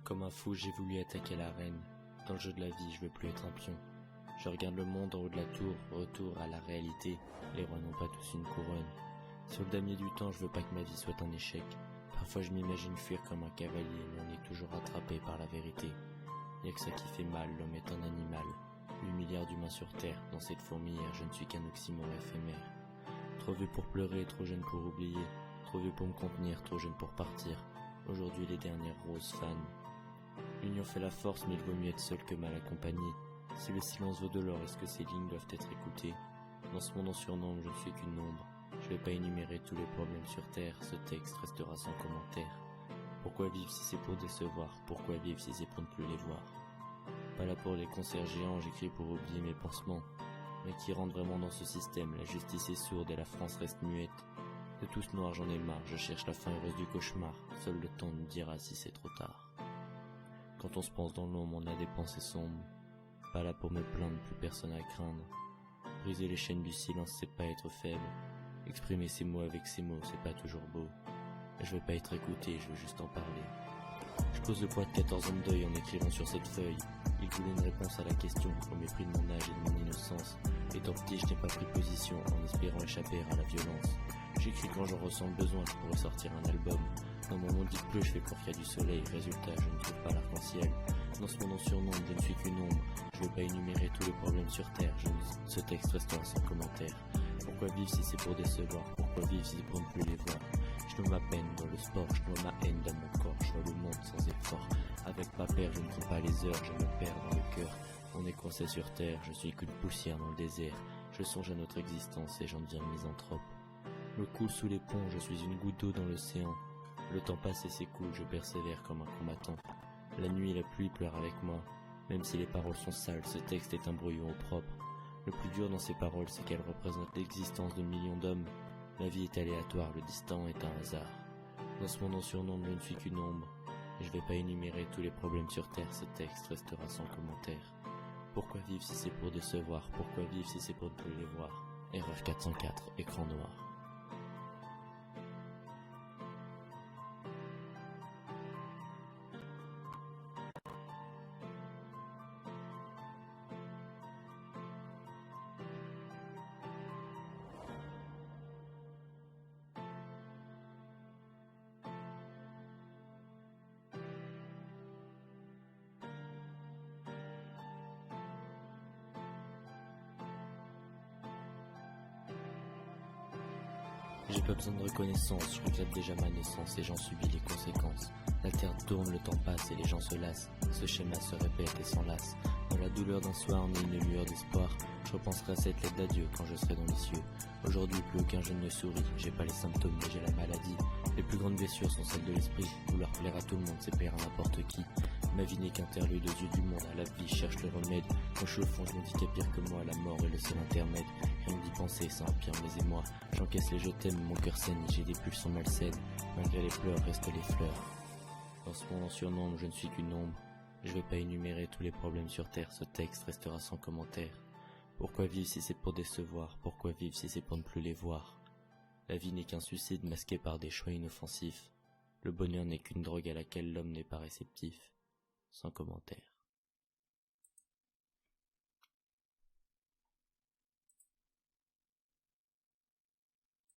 Comme un fou, j'ai voulu attaquer l'arène. Dans le jeu de la vie, je veux plus être un pion. Je regarde le monde en haut de la tour, retour à la réalité. Les rois n'ont pas tous une couronne. Sur le damier du temps, je veux pas que ma vie soit un échec. Parfois je m'imagine fuir comme un cavalier, mais on est toujours attrapé par la vérité. Y'a que ça qui fait mal, l'homme est un animal. 8 milliards d'humains sur terre, dans cette fourmilière, je ne suis qu'un oxymore éphémère. Trop vieux pour pleurer, trop jeune pour oublier. Trop vieux pour me contenir, trop jeune pour partir. Aujourd'hui les dernières roses fanent. L'union fait la force, mais il vaut mieux être seul que mal accompagné. Si le silence vaut de l'or, est-ce que ces lignes doivent être écoutées? Dans ce monde en surnombre, je ne suis qu'une ombre. Je vais pas énumérer tous les problèmes sur terre, ce texte restera sans commentaire. Pourquoi vivre si c'est pour décevoir? Pourquoi vivre si c'est pour ne plus les voir? Pas là pour les concerts géants, j'écris pour oublier mes pansements. Mais qui rentre vraiment dans ce système? La justice est sourde et la France reste muette. De tout ce noir j'en ai marre, je cherche la fin heureuse du cauchemar. Seul le temps nous dira si c'est trop tard. Quand on se pense dans l'ombre, on a des pensées sombres. Pas là pour me plaindre, plus personne à craindre. Briser les chaînes du silence, c'est pas être faible. Exprimer ses mots avec ses mots, c'est pas toujours beau. Et je veux pas être écouté, je veux juste en parler. Je pose le poids de 14 ans de deuil en écrivant sur cette feuille. Il voulait une réponse à la question, au mépris de mon âge et de mon innocence. Étant petit, je n'ai pas pris position, en espérant échapper à la violence. J'écris quand j'en ressens le besoin, je pourrais sortir un album. Dans mon monde il pleut, je fais croire qu'il y a du soleil. Résultat, je ne trouve pas l'arc-en-ciel. Dans ce monde en surnombre, je ne suis qu'une ombre. Je veux pas énumérer tous les problèmes sur terre. Ce texte restera sans commentaire. Pourquoi vivre si c'est pour décevoir? Pourquoi vivre si c'est pour ne plus les voir? Je nomme ma peine dans le sport, je nomme ma haine dans mon corps. Je vois le monde sans effort. Avec ma paire, je ne compte pas les heures, je me perds dans le cœur. On est coincé sur terre, je suis qu'une poussière dans le désert. Je songe à notre existence et j'en deviens misanthrope. L'eau coule sous les ponts, je suis une goutte d'eau dans l'océan. Le temps passe et s'écoule, je persévère comme un combattant. La nuit et la pluie pleurent avec moi. Même si les paroles sont sales, ce texte est un brouillon au propre. Le plus dur dans ces paroles, c'est qu'elles représentent l'existence de millions d'hommes. La vie est aléatoire, le distant est un hasard. Dans ce monde en surnombre, je ne suis qu'une ombre. Et je vais pas énumérer tous les problèmes sur terre, ce texte restera sans commentaire. Pourquoi vivre si c'est pour décevoir? Pourquoi vivre si c'est pour ne plus les voir? Erreur 404, écran noir. J'ai pas besoin de reconnaissance, je regrette déjà ma naissance et j'en subis les conséquences. La terre tourne, le temps passe et les gens se lassent. Ce schéma se répète et s'enlace. Dans la douleur d'un soir, mais une lueur d'espoir. Je repenserai à cette lettre d'adieu quand je serai dans les cieux. Aujourd'hui, plus aucun jeune ne sourit. J'ai pas les symptômes, mais j'ai la maladie. Les plus grandes blessures sont celles de l'esprit. Vouloir plaire à tout le monde, c'est plaire à n'importe qui. Ma vie n'est qu'interlude aux yeux du monde. À la vie, cherche le remède. Quand je suis au fond, je me dis qu'il y a pire que moi. La mort est le seul intermède. Rien d'y penser, ça empire mes émois. J'encaisse les je t'aime, mon cœur saigne. J'ai des pulsions malsaines. Malgré les pleurs, restent les fleurs. Dans ce monde en surnombre, je ne suis qu'une ombre. Je vais pas énumérer tous les problèmes sur terre. Ce texte restera sans commentaire. Pourquoi vivre si c'est pour décevoir? Pourquoi vivre si c'est pour ne plus les voir? La vie n'est qu'un suicide masqué par des choix inoffensifs. Le bonheur n'est qu'une drogue à laquelle l'homme n'est pas réceptif. Sans commentaire.